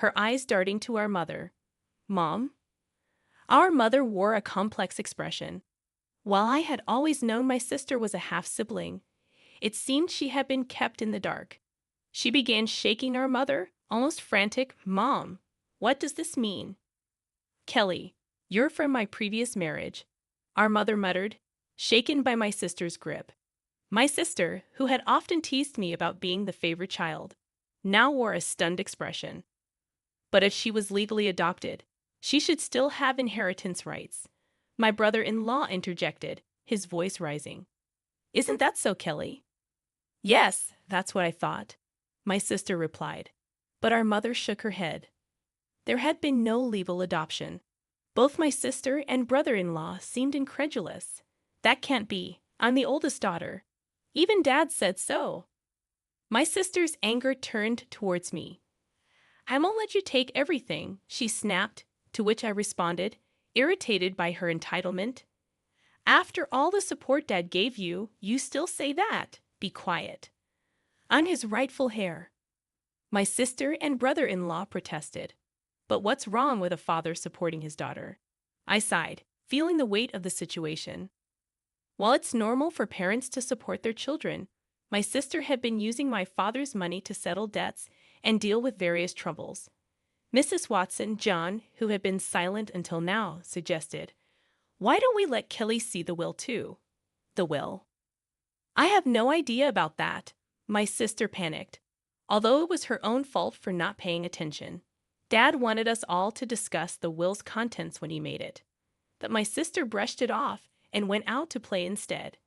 her eyes darting to our mother. Mom? Our mother wore a complex expression. While I had always known my sister was a half-sibling, it seemed she had been kept in the dark. She began shaking our mother, almost frantic. Mom, what does this mean? Kelly, you're from my previous marriage, our mother muttered, shaken by my sister's grip. My sister, who had often teased me about being the favorite child, now wore a stunned expression. But if she was legally adopted, she should still have inheritance rights. My brother-in-law interjected, his voice rising. Isn't that so, Kelly? Yes, that's what I thought, my sister replied. But our mother shook her head. There had been no legal adoption. Both my sister and brother-in-law seemed incredulous. That can't be. I'm the oldest daughter. Even Dad said so. My sister's anger turned towards me. I won't let you take everything, she snapped, to which I responded, irritated by her entitlement. After all the support Dad gave you, you still say that. Be quiet. I'm his rightful heir. My sister and brother-in-law protested. But what's wrong with a father supporting his daughter? I sighed, feeling the weight of the situation. While it's normal for parents to support their children, my sister had been using my father's money to settle debts and deal with various troubles. Mrs. Watson, John, who had been silent until now, suggested, "Why don't we let Kelly see the will too?" The will? I have no idea about that, my sister panicked, although it was her own fault for not paying attention. Dad wanted us all to discuss the will's contents when he made it, but my sister brushed it off and went out to play instead.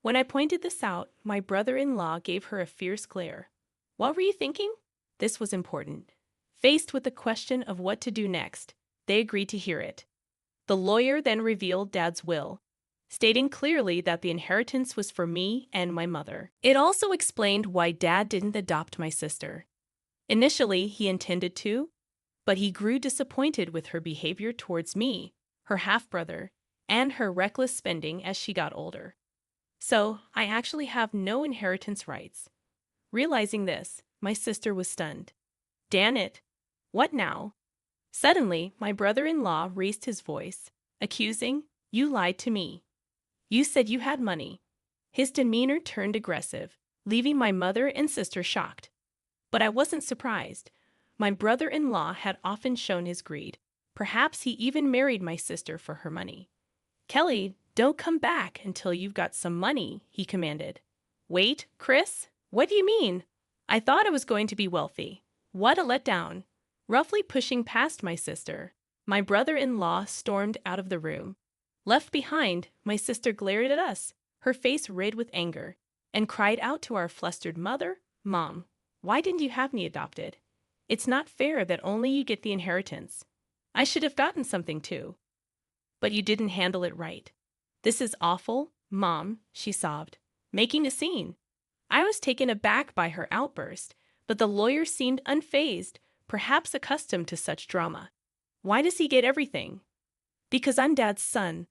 When I pointed this out, my brother-in-law gave her a fierce glare. What were you thinking? This was important. Faced with the question of what to do next, they agreed to hear it. The lawyer then revealed Dad's will, stating clearly that the inheritance was for me and my mother. It also explained why Dad didn't adopt my sister. Initially, he intended to, but he grew disappointed with her behavior towards me, her half-brother, and her reckless spending as she got older. So, I actually have no inheritance rights. Realizing this, my sister was stunned. Damn it! What now? Suddenly, my brother-in-law raised his voice, accusing, "You lied to me. You said you had money." His demeanor turned aggressive, leaving my mother and sister shocked. But I wasn't surprised. My brother-in-law had often shown his greed. Perhaps he even married my sister for her money. "Kelly, don't come back until you've got some money," he commanded. "Wait, Chris? What do you mean? I thought I was going to be wealthy. What a letdown." Roughly pushing past my sister, my brother-in-law stormed out of the room. Left behind, my sister glared at us, her face red with anger, and cried out to our flustered mother, "Mom, why didn't you have me adopted? It's not fair that only you get the inheritance. I should have gotten something too. But you didn't handle it right. This is awful, Mom," she sobbed, making a scene. I was taken aback by her outburst, but the lawyer seemed unfazed, perhaps accustomed to such drama. "Why does he get everything?" "Because I'm Dad's son,"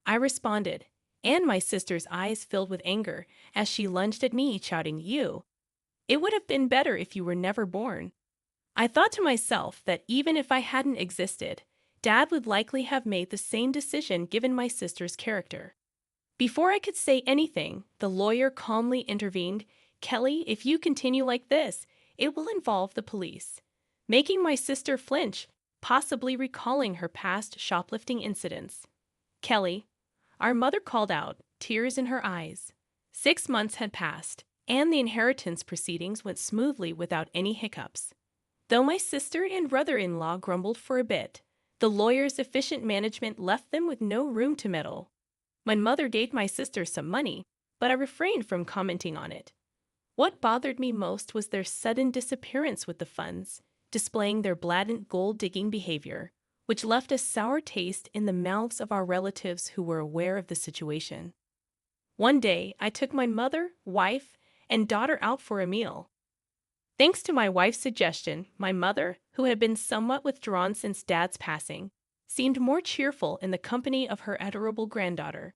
I responded, and my sister's eyes filled with anger as she lunged at me, shouting, "You! It would have been better if you were never born." I thought to myself that even if I hadn't existed, Dad would likely have made the same decision given my sister's character. Before I could say anything, the lawyer calmly intervened. "Kelly, if you continue like this, it will involve the police," making my sister flinch, possibly recalling her past shoplifting incidents. "Kelly," our mother called out, tears in her eyes. 6 months had passed, and the inheritance proceedings went smoothly without any hiccups. Though my sister and brother-in-law grumbled for a bit, the lawyer's efficient management left them with no room to meddle. My mother gave my sister some money, but I refrained from commenting on it. What bothered me most was their sudden disappearance with the funds, displaying their blatant gold-digging behavior, which left a sour taste in the mouths of our relatives who were aware of the situation. One day, I took my mother, wife, and daughter out for a meal. Thanks to my wife's suggestion, my mother, who had been somewhat withdrawn since Dad's passing, seemed more cheerful in the company of her adorable granddaughter.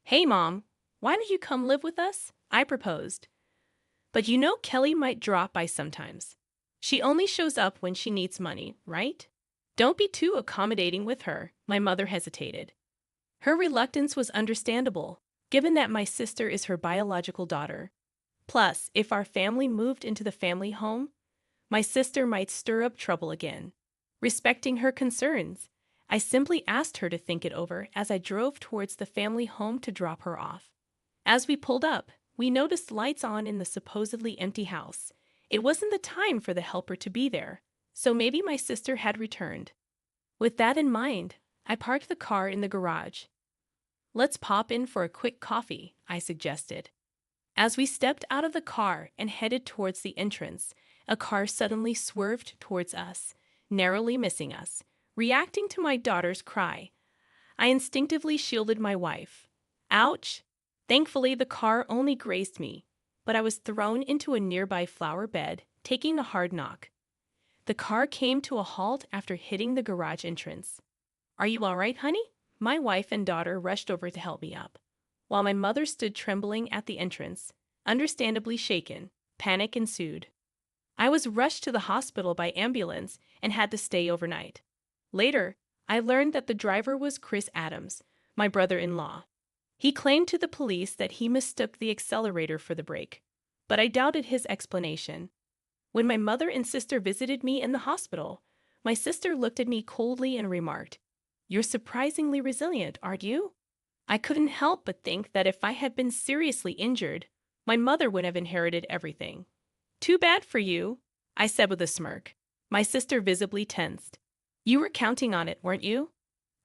"Hey, Mom, why don't you come live with us?" I proposed. "But you know Kelly might drop by sometimes." She only shows up when she needs money, right? Don't be too accommodating with her, my mother hesitated. Her reluctance was understandable, given that my sister is her biological daughter. Plus, if our family moved into the family home, my sister might stir up trouble again. Respecting her concerns, I simply asked her to think it over as I drove towards the family home to drop her off. As we pulled up, we noticed lights on in the supposedly empty house. It wasn't the time for the helper to be there, so maybe my sister had returned. With that in mind, I parked the car in the garage. Let's pop in for a quick coffee, I suggested. As we stepped out of the car and headed towards the entrance, a car suddenly swerved towards us, narrowly missing us. Reacting to my daughter's cry, I instinctively shielded my wife. Ouch! Thankfully, the car only grazed me, but I was thrown into a nearby flower bed, taking a hard knock. The car came to a halt after hitting the garage entrance. Are you all right, honey? My wife and daughter rushed over to help me up, while my mother stood trembling at the entrance, understandably shaken. Panic ensued. I was rushed to the hospital by ambulance and had to stay overnight. Later, I learned that the driver was Chris Adams, my brother-in-law. He claimed to the police that he mistook the accelerator for the brake, but I doubted his explanation. When my mother and sister visited me in the hospital, my sister looked at me coldly and remarked, "You're surprisingly resilient, aren't you?" I couldn't help but think that if I had been seriously injured, my mother would have inherited everything. "Too bad for you," I said with a smirk. My sister visibly tensed. "You were counting on it, weren't you?"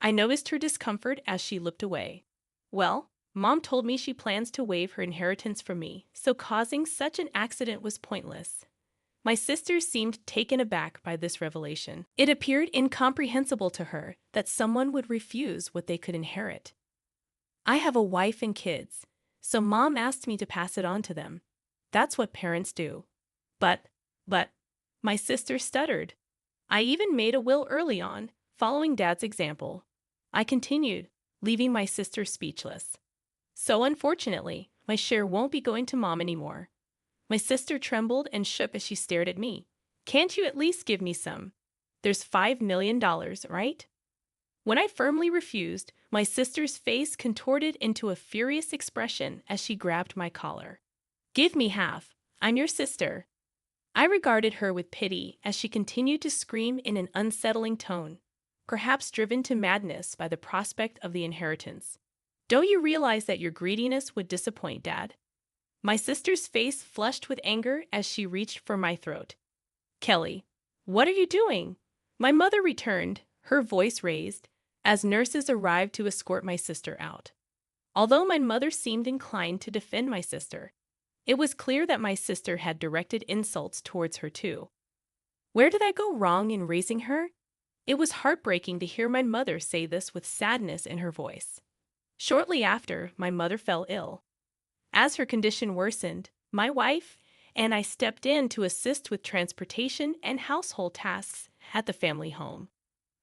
I noticed her discomfort as she looked away. "Well, Mom told me she plans to waive her inheritance from me, so causing such an accident was pointless." My sister seemed taken aback by this revelation. It appeared incomprehensible to her that someone would refuse what they could inherit. I have a wife and kids, so Mom asked me to pass it on to them. That's what parents do. But, my sister stuttered. "I even made a will early on, following Dad's example." I continued, leaving my sister speechless. "So unfortunately, my share won't be going to Mom anymore." My sister trembled and shook as she stared at me. "Can't you at least give me some? There's $5 million, right?" When I firmly refused, my sister's face contorted into a furious expression as she grabbed my collar. "Give me half. I'm your sister." I regarded her with pity as she continued to scream in an unsettling tone, perhaps driven to madness by the prospect of the inheritance. "Don't you realize that your greediness would disappoint Dad?" My sister's face flushed with anger as she reached for my throat. "Kelly, what are you doing?" My mother returned, her voice raised, as nurses arrived to escort my sister out. Although my mother seemed inclined to defend my sister, it was clear that my sister had directed insults towards her too. Where did I go wrong in raising her? It was heartbreaking to hear my mother say this with sadness in her voice. Shortly after, my mother fell ill. As her condition worsened, my wife and I stepped in to assist with transportation and household tasks at the family home.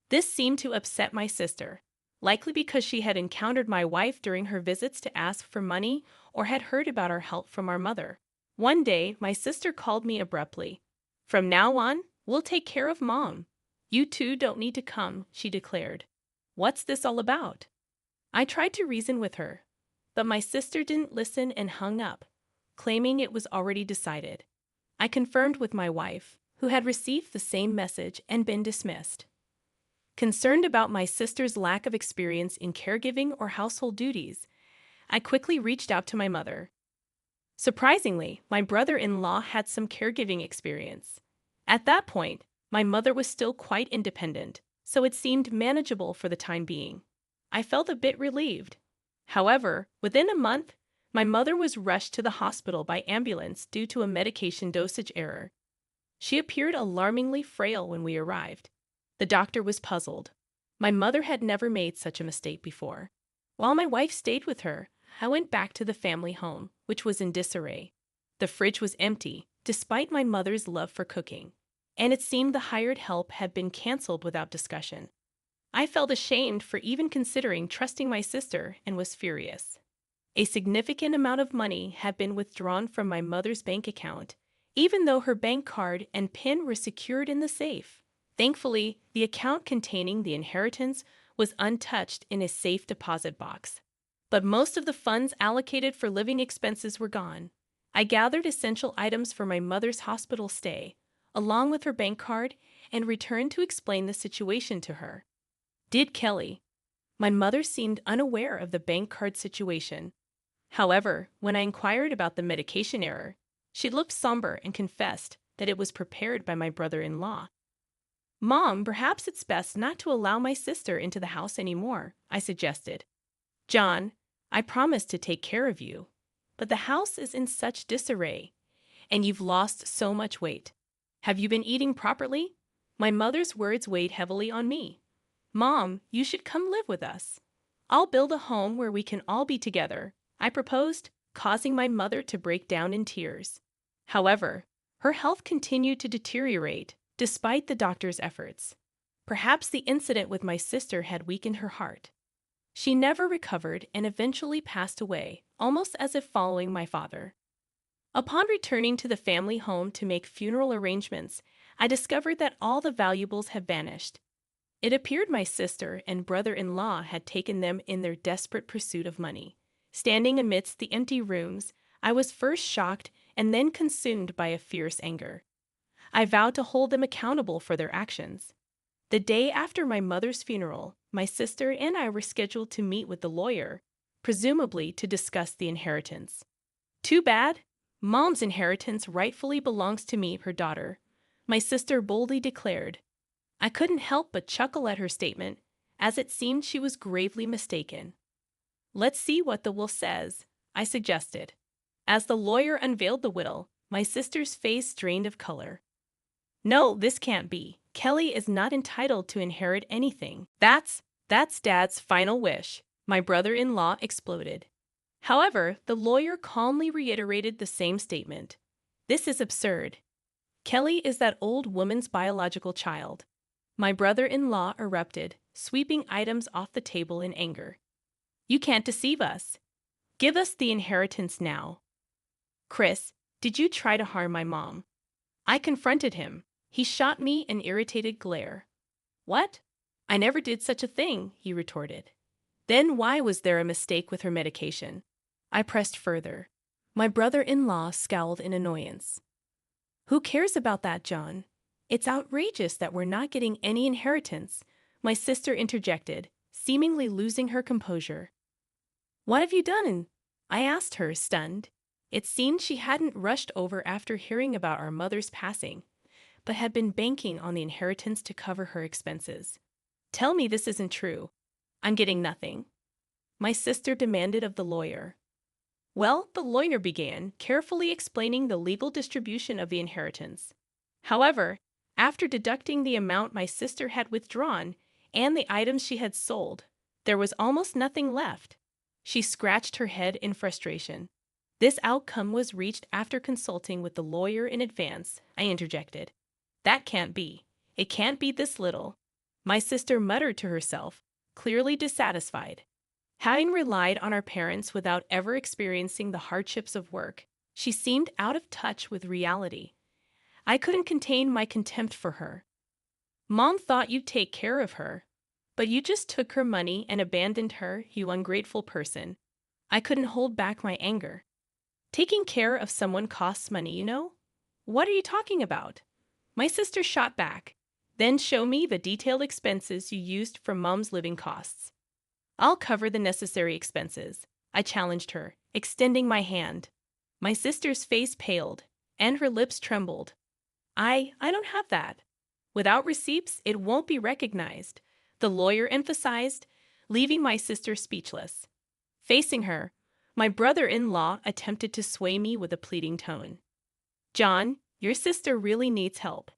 This seemed to upset my sister, likely because she had encountered my wife during her visits to ask for money or had heard about our help from our mother. One day, my sister called me abruptly. "From now on, we'll take care of Mom. You two don't need to come," she declared. "What's this all about?" I tried to reason with her, but my sister didn't listen and hung up, claiming it was already decided. I confirmed with my wife, who had received the same message and been dismissed. Concerned about my sister's lack of experience in caregiving or household duties, I quickly reached out to my mother. Surprisingly, my brother-in-law had some caregiving experience. At that point, my mother was still quite independent, so it seemed manageable for the time being. I felt a bit relieved. However, within a month, my mother was rushed to the hospital by ambulance due to a medication dosage error. She appeared alarmingly frail when we arrived. The doctor was puzzled. My mother had never made such a mistake before. While my wife stayed with her, I went back to the family home, which was in disarray. The fridge was empty, despite my mother's love for cooking, and it seemed the hired help had been canceled without discussion. I felt ashamed for even considering trusting my sister and was furious. A significant amount of money had been withdrawn from my mother's bank account, even though her bank card and PIN were secured in the safe. Thankfully, the account containing the inheritance was untouched in a safe deposit box. But most of the funds allocated for living expenses were gone. I gathered essential items for my mother's hospital stay, along with her bank card, and returned to explain the situation to her. Did Kelly? My mother seemed unaware of the bank card situation. However, when I inquired about the medication error, she looked somber and confessed that it was prepared by my brother-in-law. Mom, perhaps it's best not to allow my sister into the house anymore, I suggested. John, I promised to take care of you, but the house is in such disarray, and you've lost so much weight. Have you been eating properly? My mother's words weighed heavily on me. Mom, you should come live with us. I'll build a home where we can all be together, I proposed, causing my mother to break down in tears. However, her health continued to deteriorate despite the doctor's efforts. Perhaps the incident with my sister had weakened her heart. She never recovered and eventually passed away, almost as if following my father. Upon returning to the family home to make funeral arrangements, I discovered that all the valuables had vanished. It appeared my sister and brother-in-law had taken them in their desperate pursuit of money. Standing amidst the empty rooms, I was first shocked and then consumed by a fierce anger. I vowed to hold them accountable for their actions. The day after my mother's funeral, my sister and I were scheduled to meet with the lawyer, presumably to discuss the inheritance. Too bad. Mom's inheritance rightfully belongs to me, her daughter, my sister boldly declared. I couldn't help but chuckle at her statement, as it seemed she was gravely mistaken. Let's see what the will says, I suggested. As the lawyer unveiled the will, my sister's face drained of color. No, this can't be. Kelly is not entitled to inherit anything. That's Dad's final wish, my brother-in-law exploded. However, the lawyer calmly reiterated the same statement. This is absurd. Kelly is that old woman's biological child. My brother-in-law erupted, sweeping items off the table in anger. You can't deceive us. Give us the inheritance now. Chris, did you try to harm my mom? I confronted him. He shot me an irritated glare. What? I never did such a thing, he retorted. Then why was there a mistake with her medication? I pressed further. My brother-in-law scowled in annoyance. Who cares about that, John? It's outrageous that we're not getting any inheritance, my sister interjected, seemingly losing her composure. What have you done? I asked her, stunned. It seemed she hadn't rushed over after hearing about our mother's passing, but had been banking on the inheritance to cover her expenses. Tell me this isn't true. I'm getting nothing. My sister demanded of the lawyer. Well, the lawyer began, carefully explaining the legal distribution of the inheritance. However, after deducting the amount my sister had withdrawn and the items she had sold, there was almost nothing left. She scratched her head in frustration. This outcome was reached after consulting with the lawyer in advance, I interjected. That can't be. It can't be this little. My sister muttered to herself, clearly dissatisfied. Having relied on our parents without ever experiencing the hardships of work, she seemed out of touch with reality. I couldn't contain my contempt for her. Mom thought you'd take care of her, but you just took her money and abandoned her, you ungrateful person. I couldn't hold back my anger. Taking care of someone costs money, you know? What are you talking about? My sister shot back. Then show me the detailed expenses you used for Mom's living costs. I'll cover the necessary expenses, I challenged her, extending my hand. My sister's face paled, and her lips trembled. I don't have that. Without receipts, it won't be recognized, the lawyer emphasized, leaving my sister speechless. Facing her, my brother-in-law attempted to sway me with a pleading tone. John, your sister really needs help.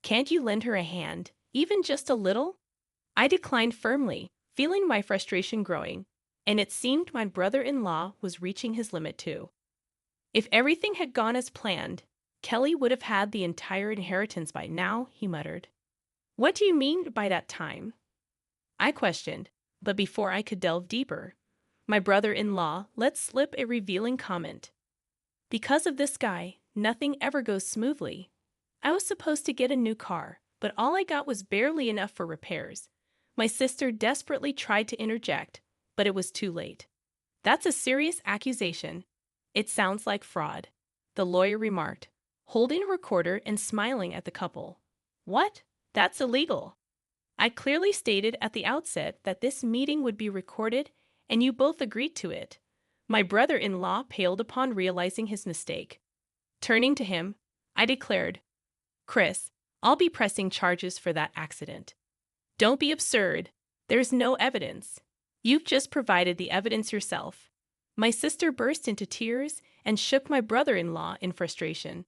Can't you lend her a hand, even just a little? I declined firmly, feeling my frustration growing, and it seemed my brother-in-law was reaching his limit too. If everything had gone as planned, Kelly would have had the entire inheritance by now, he muttered. What do you mean by that time? I questioned, but before I could delve deeper, my brother-in-law let slip a revealing comment. Because of this guy, nothing ever goes smoothly. I was supposed to get a new car, but all I got was barely enough for repairs. My sister desperately tried to interject, but it was too late. That's a serious accusation. It sounds like fraud, the lawyer remarked, holding a recorder and smiling at the couple. What? That's illegal. I clearly stated at the outset that this meeting would be recorded, and you both agreed to it. My brother-in-law paled upon realizing his mistake. Turning to him, I declared, Chris, I'll be pressing charges for that accident. Don't be absurd. There's no evidence. You've just provided the evidence yourself. My sister burst into tears and shook my brother-in-law in frustration.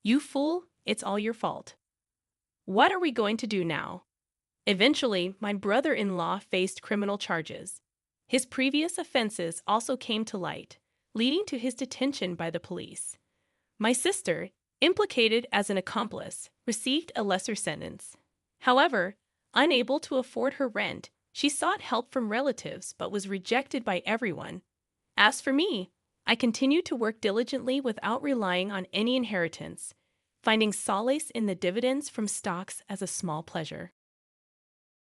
You fool, it's all your fault. What are we going to do now? Eventually, my brother-in-law faced criminal charges. His previous offenses also came to light, leading to his detention by the police. My sister, implicated as an accomplice, received a lesser sentence. However, unable to afford her rent, she sought help from relatives but was rejected by everyone. As for me, I continued to work diligently without relying on any inheritance, finding solace in the dividends from stocks as a small pleasure.